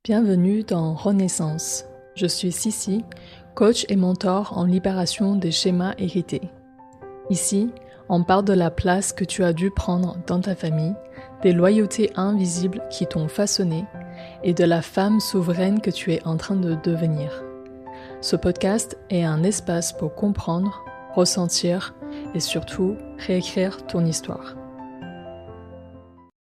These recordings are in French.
Bienvenue dans Renaissance. Je suis Sissi, coach et mentor en libération des schémas hérités. Ici, on parle de la place que tu as dû prendre dans ta famille, des loyautés invisibles qui t'ont façonné et de la femme souveraine que tu es en train de devenir. Ce podcast est un espace pour comprendre, ressentir et surtout réécrire ton histoire.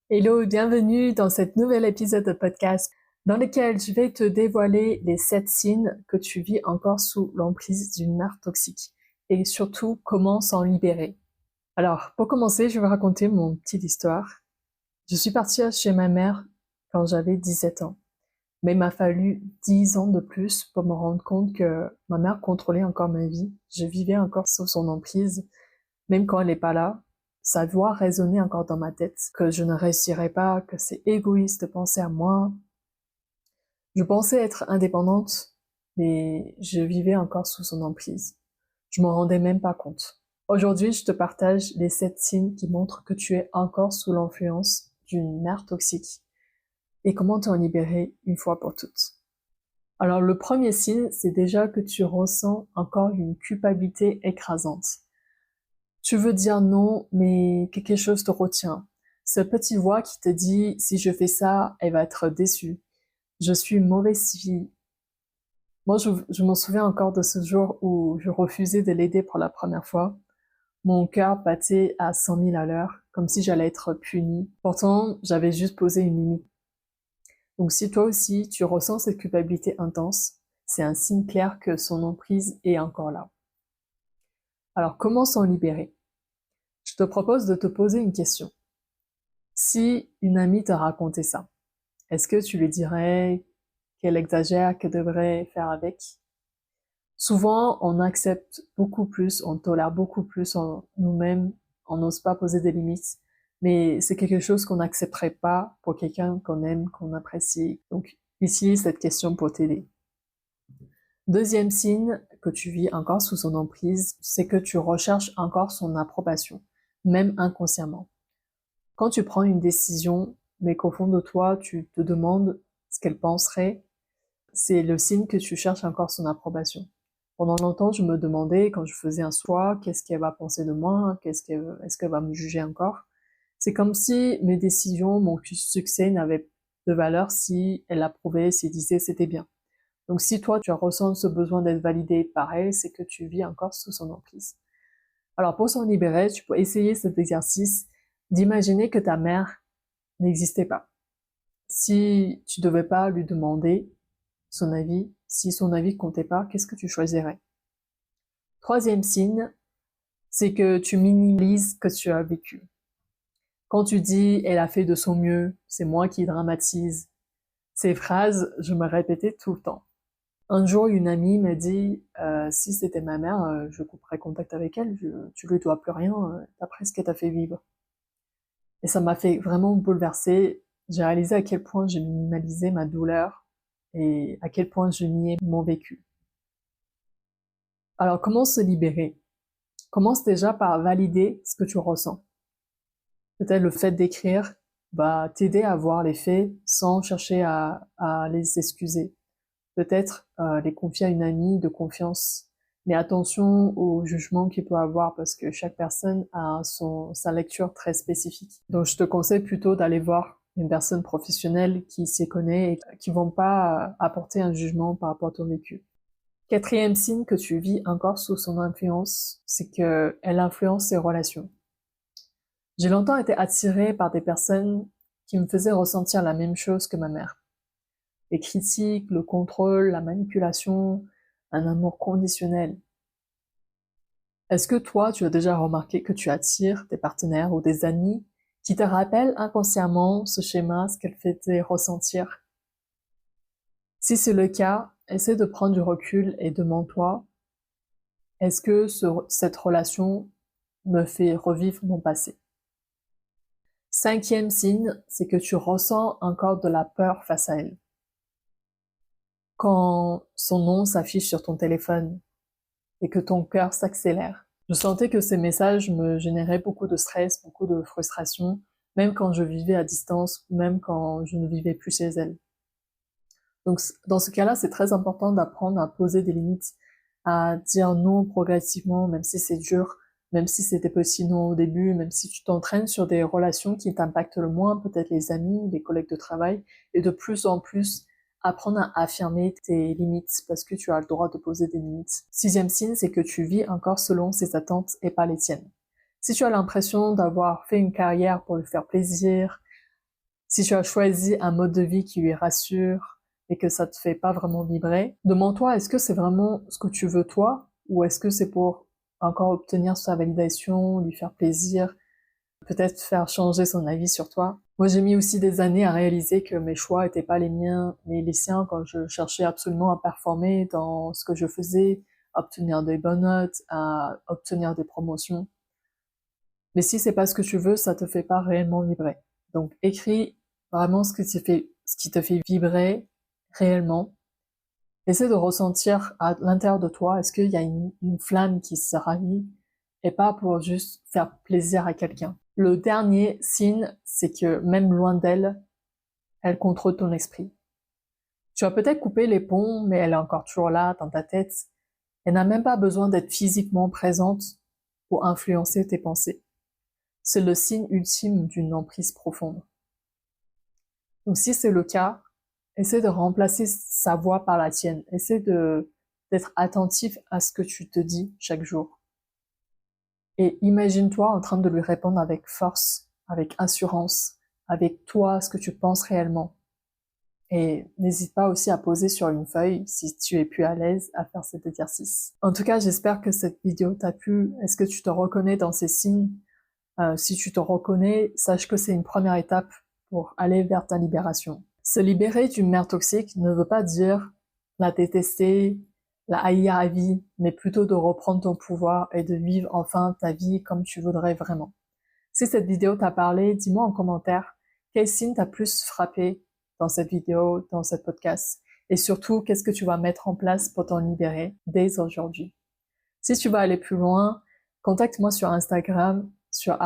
Hello, bienvenue dans cet nouvel épisode de podcast dans lequel je vais te dévoiler les 7 signes que tu vis encore sous l'emprise d'une mère toxique et surtout comment s'en libérer. Alors, pour commencer, je vais raconter mon petite histoire. Je suis partie chez ma mère quand j'avais 17 ans, mais il m'a fallu 10 ans de plus pour me rendre compte que ma mère contrôlait encore ma vie. Je vivais encore sous son emprise, même quand elle n'est pas là. Sa voix résonnait encore dans ma tête, que je ne réussirais pas, que c'est égoïste de penser à moi. Je pensais être indépendante, mais je vivais encore sous son emprise. Je m'en rendais même pas compte. Aujourd'hui, je te partage les 7 signes qui montrent que tu es encore sous l'influence d'une mère toxique et comment t'en libérer une fois pour toutes. Alors, le premier signe, c'est déjà que tu ressens encore une culpabilité écrasante. Tu veux dire non, mais quelque chose te retient. Cette petite voix qui te dit « si je fais ça, elle va être déçue ». Je suis une mauvaise fille. Moi, je m'en souviens encore de ce jour où je refusais de l'aider pour la première fois. Mon cœur battait à 100 000 à l'heure, comme si j'allais être punie. Pourtant, j'avais juste posé une limite. Donc si toi aussi, tu ressens cette culpabilité intense, c'est un signe clair que son emprise est encore là. Alors, comment s'en libérer? Je te propose de te poser une question. Si une amie te racontait ça, est-ce que tu lui dirais qu'elle exagère, qu'elle devrait faire avec? Souvent, on accepte beaucoup plus, on tolère beaucoup plus en nous-mêmes, on n'ose pas poser des limites, mais c'est quelque chose qu'on n'accepterait pas pour quelqu'un qu'on aime, qu'on apprécie. Donc, utilise cette question pour t'aider. Deuxième signe que tu vis encore sous son emprise, c'est que tu recherches encore son approbation, même inconsciemment. Quand tu prends une décision, mais qu'au fond de toi, tu te demandes ce qu'elle penserait, c'est le signe que tu cherches encore son approbation. Pendant longtemps, je me demandais, quand je faisais un choix, qu'est-ce qu'elle va penser de moi, est-ce qu'elle va me juger encore? C'est comme si mes décisions, mon succès n'avait de valeur si elle approuvait, si elle disait c'était bien. Donc si toi, tu ressens ce besoin d'être validé par elle, c'est que tu vis encore sous son emprise. Alors pour s'en libérer, tu peux essayer cet exercice d'imaginer que ta mère n'existait pas. Si tu devais pas lui demander son avis, si son avis comptait pas, qu'est-ce que tu choisirais? Troisième signe, c'est que tu minimises ce que tu as vécu. Quand tu dis « elle a fait de son mieux »,« c'est moi qui dramatise », ces phrases, je me répétais tout le temps. Un jour, une amie m'a dit si c'était ma mère, je couperais contact avec elle, tu lui dois plus rien, d'après ce qu'elle t'a fait vivre. Et ça m'a fait vraiment bouleverser. J'ai réalisé à quel point j'ai minimalisé ma douleur et à quel point je niais mon vécu. Alors, comment se libérer? Commence déjà par valider ce que tu ressens. Peut-être le fait d'écrire va t'aider à voir les faits sans chercher à les excuser. Peut-être les confier à une amie de confiance. Mais attention au jugement qu'il peut avoir parce que chaque personne a sa lecture très spécifique. Donc je te conseille plutôt d'aller voir une personne professionnelle qui s'y connaît et qui vont pas apporter un jugement par rapport à ton vécu. Quatrième signe que tu vis encore sous son influence, c'est que elle influence ses relations. J'ai longtemps été attirée par des personnes qui me faisaient ressentir la même chose que ma mère. Les critiques, le contrôle, la manipulation, un amour conditionnel. Est-ce que toi, tu as déjà remarqué que tu attires des partenaires ou des amis qui te rappellent inconsciemment ce schéma, ce qu'elle faisait ressentir? Si c'est le cas, essaie de prendre du recul et demande-toi, est-ce que cette relation me fait revivre mon passé? Cinquième signe, c'est que tu ressens encore de la peur face à elle. Quand son nom s'affiche sur ton téléphone et que ton cœur s'accélère. Je sentais que ces messages me généraient beaucoup de stress, beaucoup de frustration, même quand je vivais à distance, même quand je ne vivais plus chez elle. Donc, dans ce cas-là, c'est très important d'apprendre à poser des limites, à dire non progressivement, même si c'est dur, même si c'est des petits non au début, même si tu t'entraînes sur des relations qui t'impactent le moins, peut-être les amis, les collègues de travail, et de plus en plus apprendre à affirmer tes limites, parce que tu as le droit de poser des limites. 6e signe, c'est que tu vis encore selon ses attentes et pas les tiennes. Si tu as l'impression d'avoir fait une carrière pour lui faire plaisir, si tu as choisi un mode de vie qui lui rassure et que ça te fait pas vraiment vibrer, demande-toi, est-ce que c'est vraiment ce que tu veux toi, ou est-ce que c'est pour encore obtenir sa validation, lui faire plaisir, peut-être faire changer son avis sur toi. Moi, j'ai mis aussi des années à réaliser que mes choix étaient pas les miens, mais les siens, quand je cherchais absolument à performer dans ce que je faisais, à obtenir des bonnes notes, à obtenir des promotions. Mais si c'est pas ce que tu veux, ça te fait pas réellement vibrer. Donc, écris vraiment ce qui te fait vibrer réellement. Essaie de ressentir à l'intérieur de toi, est-ce qu'il y a une flamme qui se ravit, et pas pour juste faire plaisir à quelqu'un. Le dernier signe, c'est que même loin d'elle, elle contrôle ton esprit. Tu as peut-être coupé les ponts, mais elle est encore toujours là dans ta tête. Elle n'a même pas besoin d'être physiquement présente pour influencer tes pensées. C'est le signe ultime d'une emprise profonde. Donc si c'est le cas, essaie de remplacer sa voix par la tienne. Essaie d'être attentif à ce que tu te dis chaque jour. Et imagine-toi en train de lui répondre avec force, avec assurance, avec toi, ce que tu penses réellement. Et n'hésite pas aussi à poser sur une feuille si tu es plus à l'aise à faire cet exercice. En tout cas, j'espère que cette vidéo t'a plu. Est-ce que tu te reconnais dans ces signes? Si tu te reconnais, sache que c'est une première étape pour aller vers ta libération. Se libérer d'une mère toxique ne veut pas dire la détester, la haïr à vie, mais plutôt de reprendre ton pouvoir et de vivre enfin ta vie comme tu voudrais vraiment. Si cette vidéo t'a parlé, dis-moi en commentaire quel signe t'a plus frappé dans cette vidéo, dans cette podcast, et surtout qu'est-ce que tu vas mettre en place pour t'en libérer dès aujourd'hui. Si tu vas aller plus loin, contacte-moi sur Instagram sur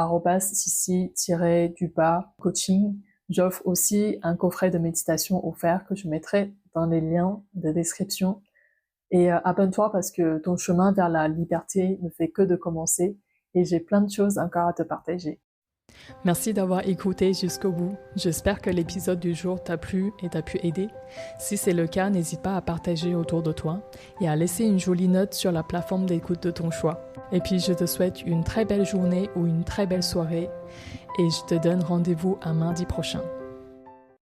@sissi-coaching. J'offre aussi un coffret de méditation offert que je mettrai dans les liens de description. Et abonne-toi parce que ton chemin vers la liberté ne fait que de commencer et j'ai plein de choses encore à te partager. Merci d'avoir écouté jusqu'au bout. J'espère que l'épisode du jour t'a plu et t'a pu aider. Si c'est le cas, n'hésite pas à partager autour de toi et à laisser une jolie note sur la plateforme d'écoute de ton choix. Et puis je te souhaite une très belle journée ou une très belle soirée et je te donne rendez-vous à mardi prochain.